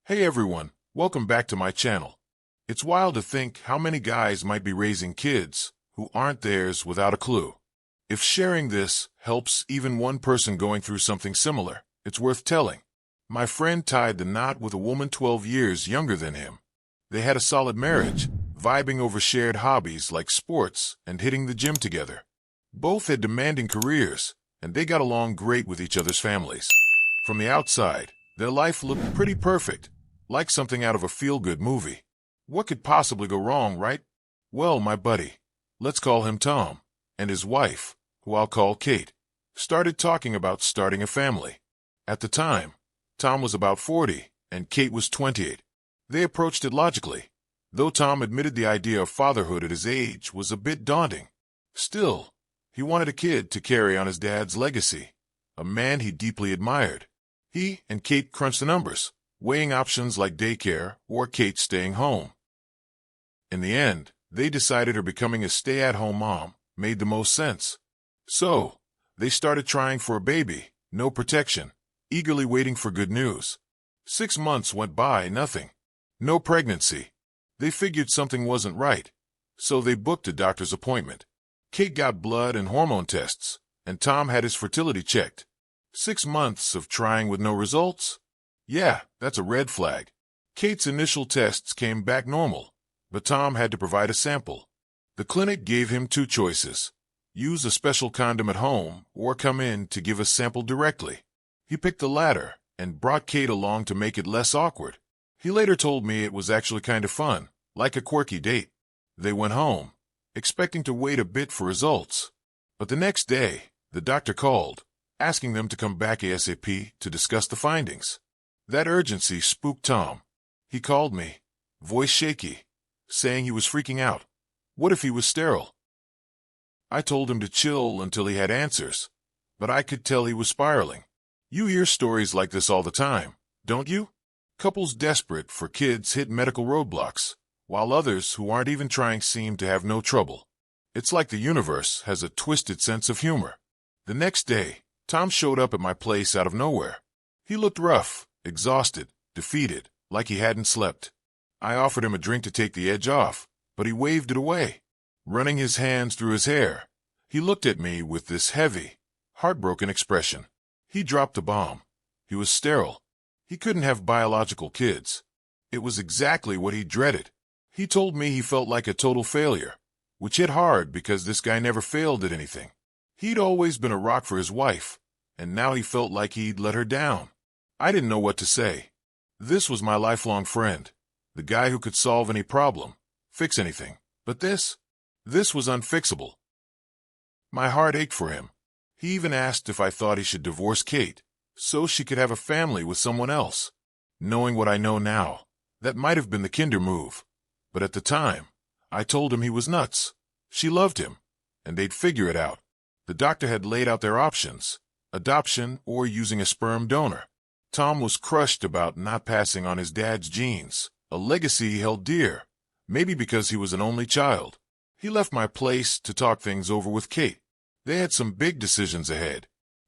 Hey everyone, welcome back to my channel. It's wild to think how many guys might be raising kids who aren't theirs without a clue. If sharing this helps even one person going through something similar, it's worth telling. My friend tied the knot with a woman 12 years younger than him. They had a solid marriage, vibing over shared hobbies like sports and hitting the gym together. Both had demanding careers, and they got along great with each other's families. From the outside, their life looked pretty perfect, like something out of a feel-good movie. What could possibly go wrong, right? Well, my buddy, let's call him Tom, and his wife, who I'll call Kate, started talking about starting a family. At the time, Tom was about 40, and Kate was 28. They approached it logically, though Tom admitted the idea of fatherhood at his age was a bit daunting. Still, he wanted a kid to carry on his dad's legacy, a man he deeply admired. He and Kate crunched the numbers, weighing options like daycare or Kate staying home. In the end, they decided her becoming a stay-at-home mom made the most sense. So, they started trying for a baby, no protection, eagerly waiting for good news. 6 months went by, nothing. No pregnancy. They figured something wasn't right, so they booked a doctor's appointment. Kate got blood and hormone tests, and Tom had his fertility checked. 6 months of trying with no results? Yeah, that's a red flag. Kate's initial tests came back normal, but Tom had to provide a sample. The clinic gave him 2 choices: use a special condom at home or come in to give a sample directly. He picked the latter and brought Kate along to make it less awkward. He later told me it was actually kind of fun, like a quirky date. They went home, expecting to wait a bit for results. But the next day, the doctor called, asking them to come back ASAP to discuss the findings. That urgency spooked Tom. He called me, voice shaky, saying he was freaking out. What if he was sterile? I told him to chill until he had answers, but I could tell he was spiraling. You hear stories like this all the time, don't you? Couples desperate for kids hit medical roadblocks, while others who aren't even trying seem to have no trouble. It's like the universe has a twisted sense of humor. The next day, Tom showed up at my place out of nowhere. He looked rough, exhausted, defeated, like he hadn't slept. I offered him a drink to take the edge off, but he waved it away. Running his hands through his hair, he looked at me with this heavy, heartbroken expression. He dropped the bomb. He was sterile. He couldn't have biological kids. It was exactly what he dreaded. He told me he felt like a total failure, which hit hard because this guy never failed at anything. He'd always been a rock for his wife, and now he felt like he'd let her down. I didn't know what to say. This was my lifelong friend, the guy who could solve any problem, fix anything. But this was unfixable. My heart ached for him. He even asked if I thought he should divorce Kate, so she could have a family with someone else. Knowing what I know now, that might have been the kinder move. But at the time, I told him he was nuts. She loved him, and they'd figure it out. The doctor had laid out their options: adoption or using a sperm donor. Tom was crushed about not passing on his dad's genes, a legacy he held dear, maybe because he was an only child. He left my place to talk things over with Kate. They had some big decisions ahead.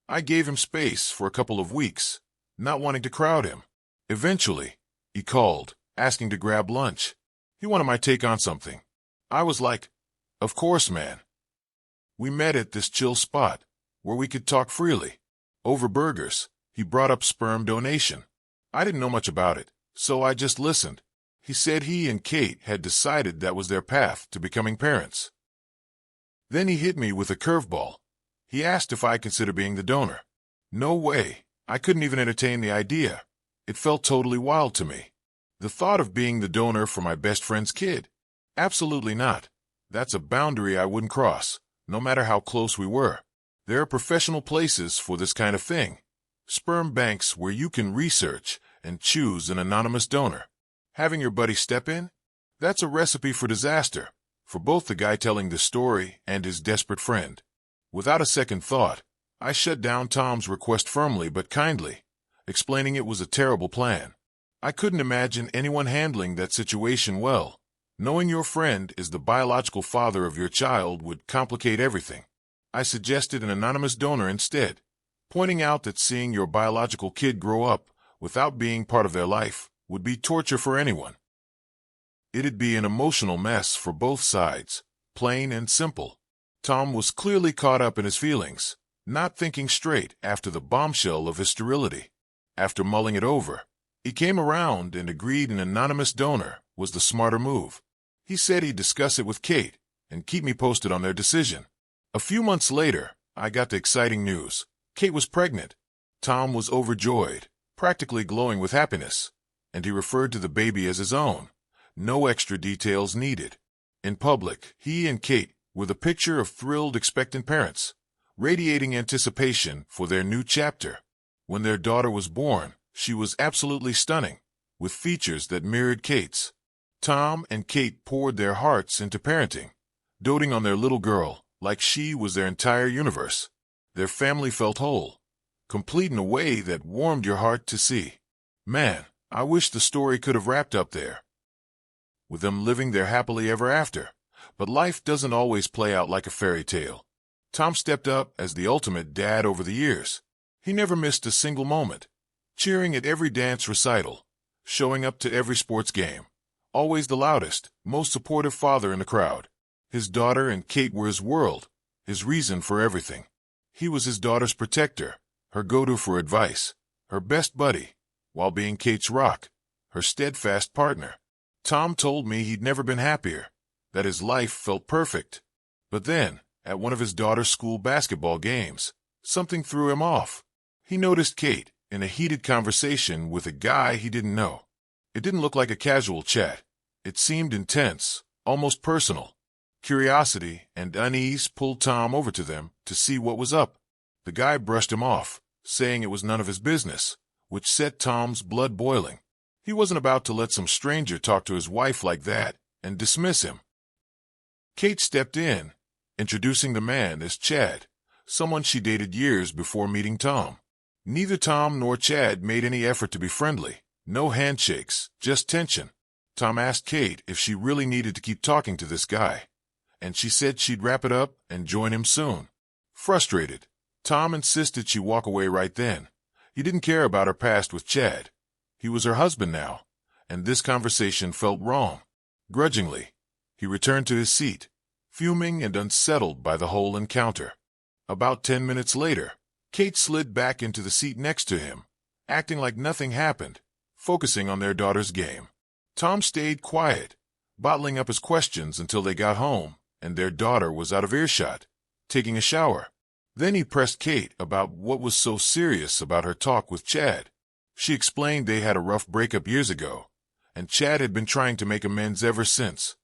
I gave him space for a couple of weeks, not wanting to crowd him. Eventually, he called, asking to grab lunch. He wanted my take on something. I was like, of course, man. We met at this chill spot, where we could talk freely. Over burgers, he brought up sperm donation. I didn't know much about it, so I just listened. He said he and Kate had decided that was their path to becoming parents. Then he hit me with a curveball. He asked if I consider being the donor. No way. I couldn't even entertain the idea. It felt totally wild to me. The thought of being the donor for my best friend's kid? Absolutely not. That's a boundary I wouldn't cross, no matter how close we were. There are professional places for this kind of thing. Sperm banks where you can research and choose an anonymous donor. Having your buddy step in? That's a recipe for disaster, for both the guy telling the story and his desperate friend. Without a second thought, I shut down Tom's request firmly but kindly, explaining it was a terrible plan. I couldn't imagine anyone handling that situation well. Knowing your friend is the biological father of your child would complicate everything. I suggested an anonymous donor instead, pointing out that seeing your biological kid grow up without being part of their life would be torture for anyone. It'd be an emotional mess for both sides, plain and simple. Tom was clearly caught up in his feelings, not thinking straight after the bombshell of his sterility. After mulling it over, he came around and agreed an anonymous donor was the smarter move. He said he'd discuss it with Kate and keep me posted on their decision. A few months later, I got the exciting news. Kate was pregnant. Tom was overjoyed, practically glowing with happiness, and he referred to the baby as his own. No extra details needed. In public, he and Kate were the picture of thrilled, expectant parents, radiating anticipation for their new chapter. When their daughter was born, she was absolutely stunning, with features that mirrored Kate's. Tom and Kate poured their hearts into parenting, doting on their little girl like she was their entire universe. Their family felt whole, complete in a way that warmed your heart to see. Man, I wish the story could have wrapped up there, with them living their happily ever after. But life doesn't always play out like a fairy tale. Tom stepped up as the ultimate dad over the years. He never missed a single moment, cheering at every dance recital, showing up to every sports game, always the loudest, most supportive father in the crowd. His daughter and Kate were his world, his reason for everything. He was his daughter's protector, her go-to for advice, her best buddy, while being Kate's rock, her steadfast partner. Tom told me he'd never been happier, that his life felt perfect. But then, at one of his daughter's school basketball games, something threw him off. He noticed Kate in a heated conversation with a guy he didn't know. It didn't look like a casual chat. It seemed intense, almost personal. Curiosity and unease pulled Tom over to them to see what was up. The guy brushed him off, saying it was none of his business, which set Tom's blood boiling. He wasn't about to let some stranger talk to his wife like that and dismiss him. Kate stepped in, introducing the man as Chad, someone she dated years before meeting Tom. Neither Tom nor Chad made any effort to be friendly. No handshakes, just tension. Tom asked Kate if she really needed to keep talking to this guy, and she said she'd wrap it up and join him soon. Frustrated, Tom insisted she walk away right then. He didn't care about her past with Chad. He was her husband now, and this conversation felt wrong. Grudgingly, he returned to his seat, fuming and unsettled by the whole encounter. About 10 minutes later, Kate slid back into the seat next to him, acting like nothing happened, focusing on their daughter's game. Tom stayed quiet, bottling up his questions until they got home and their daughter was out of earshot, taking a shower. Then he pressed Kate about what was so serious about her talk with Chad. She explained they had a rough breakup years ago, and Chad had been trying to make amends ever since.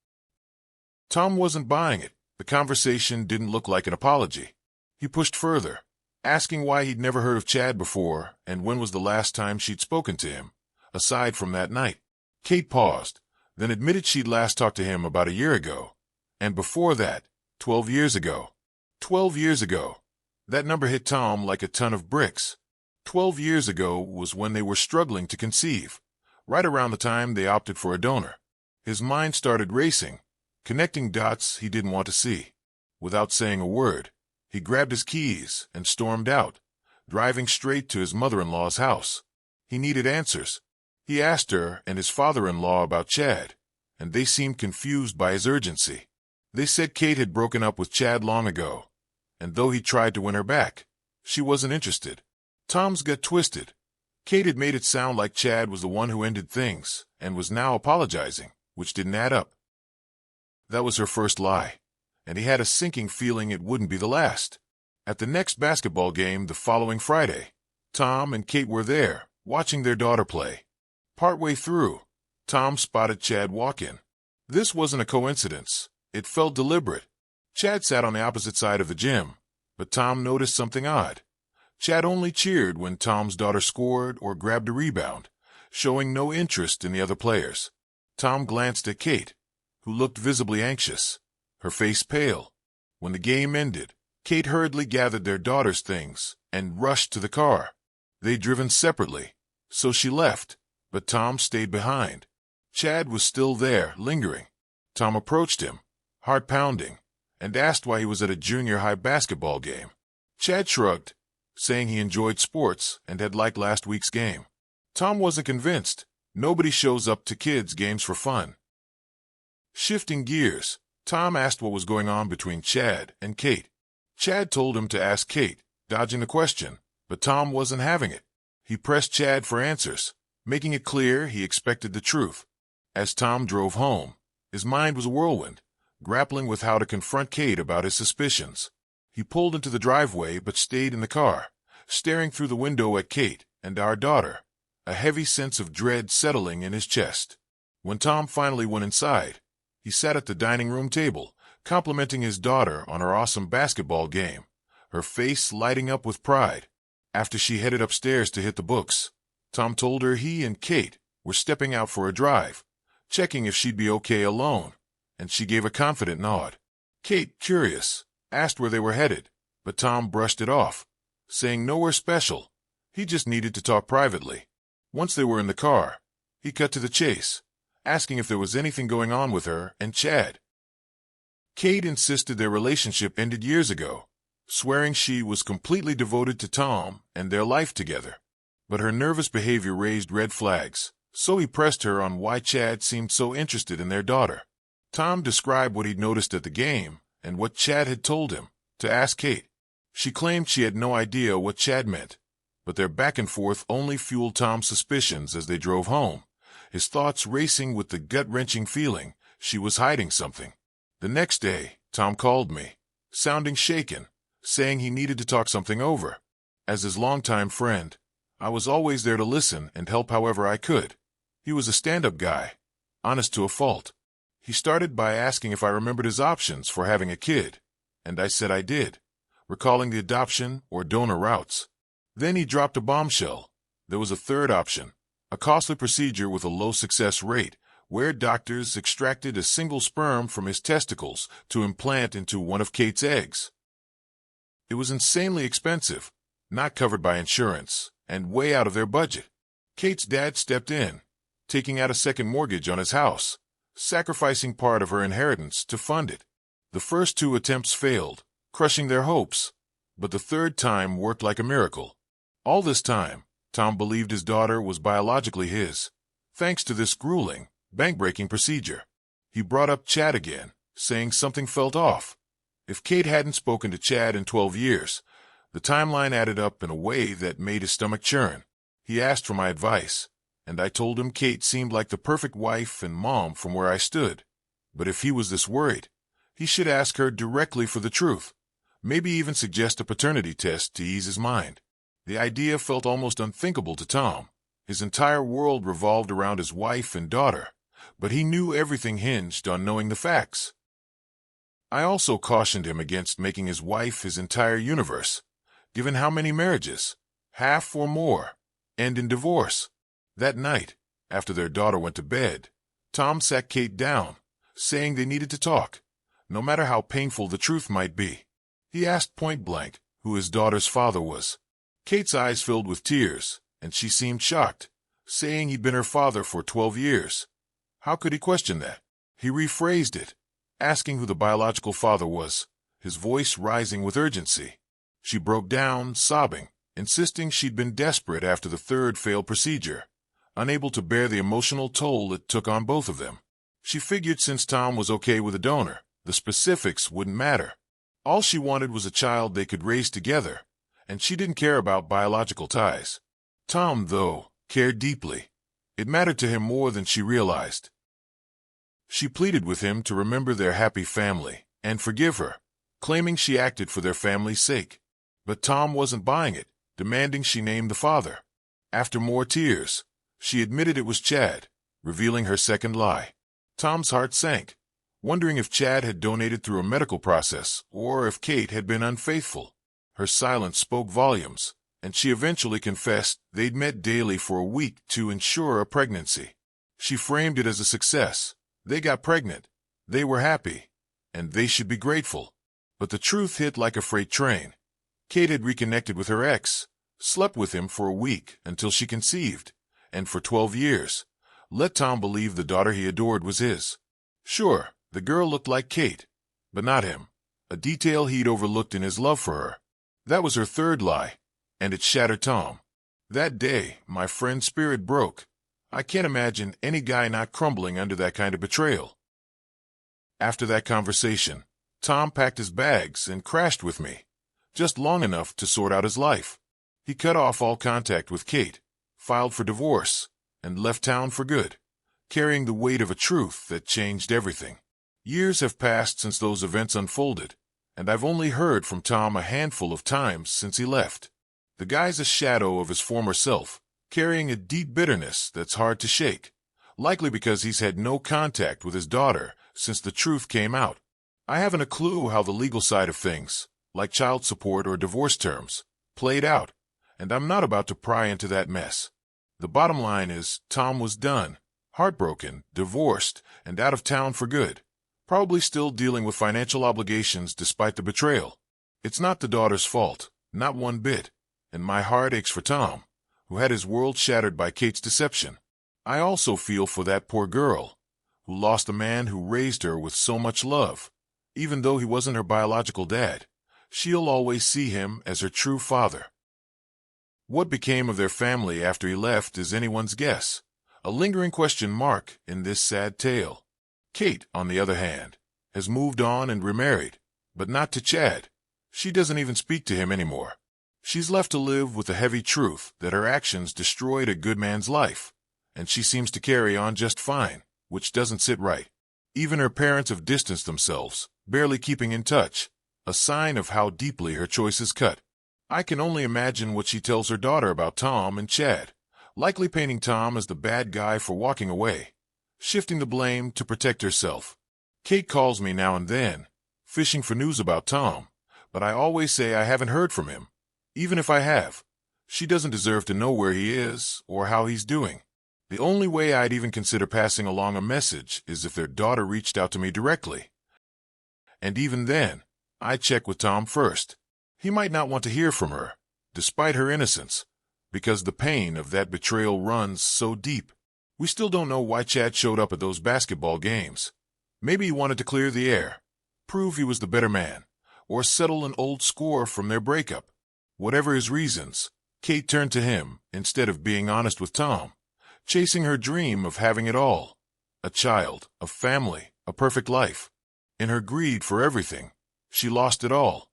Tom wasn't buying it. The conversation didn't look like an apology. He pushed further, asking why he'd never heard of Chad before and when was the last time she'd spoken to him, aside from that night. Kate paused, then admitted she'd last talked to him about a year ago, and before that, 12 years ago. 12 years ago. That number hit Tom like a ton of bricks. 12 years ago was when they were struggling to conceive, right around the time they opted for a donor. His mind started racing, connecting dots he didn't want to see. Without saying a word, he grabbed his keys and stormed out, driving straight to his mother-in-law's house. He needed answers. He asked her and his father-in-law about Chad, and they seemed confused by his urgency. They said Kate had broken up with Chad long ago, and though he tried to win her back, she wasn't interested. Tom's gut twisted. Kate had made it sound like Chad was the one who ended things and was now apologizing, which didn't add up. That was her first lie, and he had a sinking feeling it wouldn't be the last. At the next basketball game the following Friday, Tom and Kate were there, watching their daughter play. Partway through, Tom spotted Chad walk in. This wasn't a coincidence. It felt deliberate. Chad sat on the opposite side of the gym, but Tom noticed something odd. Chad only cheered when Tom's daughter scored or grabbed a rebound, showing no interest in the other players. Tom glanced at Kate, who looked visibly anxious, her face pale. When the game ended, Kate hurriedly gathered their daughter's things and rushed to the car. They'd driven separately, so she left, but Tom stayed behind. Chad was still there, lingering. Tom approached him, heart pounding, and asked why he was at a junior high basketball game. Chad shrugged, saying he enjoyed sports and had liked last week's game. Tom wasn't convinced, Nobody shows up to kids' games for fun. Shifting gears, Tom asked what was going on between Chad and Kate. Chad told him to ask Kate, dodging the question, but Tom wasn't having it. He pressed Chad for answers, making it clear he expected the truth. As Tom drove home, his mind was a whirlwind, grappling with how to confront Kate about his suspicions. He pulled into the driveway but stayed in the car, staring through the window at Kate and our daughter, a heavy sense of dread settling in his chest. When Tom finally went inside, he sat at the dining room table, complimenting his daughter on her awesome basketball game, her face lighting up with pride. After she headed upstairs to hit the books, Tom told her he and Kate were stepping out for a drive, checking if she'd be okay alone, and she gave a confident nod. Kate, curious, asked where they were headed, but Tom brushed it off, saying nowhere special. He just needed to talk privately. Once they were in the car, he cut to the chase, asking if there was anything going on with her and Chad. Kate insisted their relationship ended years ago, swearing she was completely devoted to Tom and their life together. But her nervous behavior raised red flags, so he pressed her on why Chad seemed so interested in their daughter. Tom described what he'd noticed at the game and what Chad had told him to ask Kate. She claimed she had no idea what Chad meant, but their back and forth only fueled Tom's suspicions as they drove home, his thoughts racing with the gut-wrenching feeling she was hiding something. The next day, Tom called me, sounding shaken, saying he needed to talk something over. As his longtime friend, I was always there to listen and help however I could. He was a stand-up guy, honest to a fault. He started by asking if I remembered his options for having a kid, and I said I did, recalling the adoption or donor routes. Then he dropped a bombshell. There was a third option, a costly procedure with a low success rate, where doctors extracted a single sperm from his testicles to implant into one of Kate's eggs. It was insanely expensive, not covered by insurance, and way out of their budget. Kate's dad stepped in, taking out a second mortgage on his house, sacrificing part of her inheritance to fund it. The first two attempts failed, crushing their hopes, but the third time worked like a miracle. All this time, Tom believed his daughter was biologically his, thanks to this grueling, bank-breaking procedure. He brought up Chad again, saying something felt off. If Kate hadn't spoken to Chad in 12 years, the timeline added up in a way that made his stomach churn. He asked for my advice, and I told him Kate seemed like the perfect wife and mom from where I stood. But if he was this worried, he should ask her directly for the truth, maybe even suggest a paternity test to ease his mind. The idea felt almost unthinkable to Tom. His entire world revolved around his wife and daughter, but he knew everything hinged on knowing the facts. I also cautioned him against making his wife his entire universe, given how many marriages, half or more, end in divorce. That night, after their daughter went to bed, Tom sat Kate down, saying they needed to talk, no matter how painful the truth might be. He asked point-blank who his daughter's father was. Kate's eyes filled with tears, and she seemed shocked, saying he'd been her father for 12 years. How could he question that? He rephrased it, asking who the biological father was, his voice rising with urgency. She broke down, sobbing, insisting she'd been desperate after the third failed procedure, unable to bear the emotional toll it took on both of them. She figured since Tom was okay with a donor, the specifics wouldn't matter. All she wanted was a child they could raise together, and she didn't care about biological ties. Tom, though, cared deeply. It mattered to him more than she realized. She pleaded with him to remember their happy family and forgive her, claiming she acted for their family's sake. But Tom wasn't buying it, demanding she name the father. After more tears, she admitted it was Chad, revealing her second lie. Tom's heart sank, wondering if Chad had donated through a medical process or if Kate had been unfaithful. Her silence spoke volumes, and she eventually confessed they'd met daily for a week to ensure a pregnancy. She framed it as a success. They got pregnant, they were happy, and they should be grateful. But the truth hit like a freight train. Kate had reconnected with her ex, slept with him for a week until she conceived, and for 12 years, let Tom believe the daughter he adored was his. Sure, the girl looked like Kate, but not him, a detail he'd overlooked in his love for her. That was her third lie, and it shattered Tom. That day, my friend's spirit broke. I can't imagine any guy not crumbling under that kind of betrayal. After that conversation, Tom packed his bags and crashed with me, just long enough to sort out his life. He cut off all contact with Kate, filed for divorce, and left town for good, carrying the weight of a truth that changed everything. Years have passed since those events unfolded, and I've only heard from Tom a handful of times since he left. The guy's a shadow of his former self, carrying a deep bitterness that's hard to shake, likely because he's had no contact with his daughter since the truth came out. I haven't a clue how the legal side of things, like child support or divorce terms, played out, and I'm not about to pry into that mess. The bottom line is, Tom was done, heartbroken, divorced, and out of town for good, probably still dealing with financial obligations despite the betrayal. It's not the daughter's fault, not one bit, and my heart aches for Tom, who had his world shattered by Kate's deception. I also feel for that poor girl, who lost a man who raised her with so much love. Even though he wasn't her biological dad, she'll always see him as her true father. What became of their family after he left is anyone's guess, a lingering question mark in this sad tale. Kate, on the other hand, has moved on and remarried, but not to Chad. She doesn't even speak to him anymore. She's left to live with the heavy truth that her actions destroyed a good man's life, and she seems to carry on just fine, which doesn't sit right. Even her parents have distanced themselves, barely keeping in touch, a sign of how deeply her choices cut. I can only imagine what she tells her daughter about Tom and Chad, likely painting Tom as the bad guy for walking away, shifting the blame to protect herself. Kate calls me now and then, fishing for news about Tom, but I always say I haven't heard from him. Even if I have, she doesn't deserve to know where he is or how he's doing. The only way I'd even consider passing along a message is if their daughter reached out to me directly. And even then, I check with Tom first. He might not want to hear from her, despite her innocence, because the pain of that betrayal runs so deep. We still don't know why Chad showed up at those basketball games. Maybe he wanted to clear the air, prove he was the better man, or settle an old score from their breakup. Whatever his reasons, Kate turned to him instead of being honest with Tom, chasing her dream of having it all. A child, a family, a perfect life. In her greed for everything, she lost it all.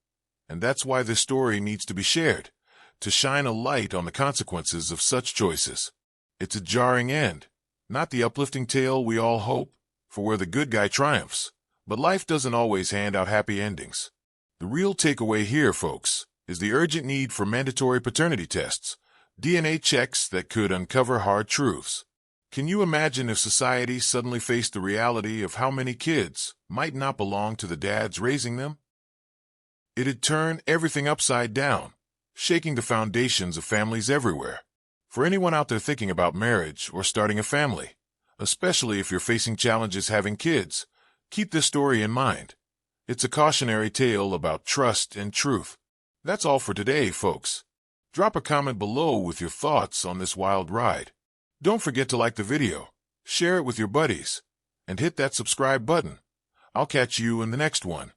And that's why this story needs to be shared, to shine a light on the consequences of such choices. It's a jarring end, not the uplifting tale we all hope for where the good guy triumphs. But life doesn't always hand out happy endings. The real takeaway here, folks, is the urgent need for mandatory paternity tests, DNA checks that could uncover hard truths. Can you imagine if society suddenly faced the reality of how many kids might not belong to the dads raising them? It'd turn everything upside down, shaking the foundations of families everywhere. For anyone out there thinking about marriage or starting a family, especially if you're facing challenges having kids, keep this story in mind. It's a cautionary tale about trust and truth. That's all for today, folks. Drop a comment below with your thoughts on this wild ride. Don't forget to like the video, share it with your buddies, and hit that subscribe button. I'll catch you in the next one.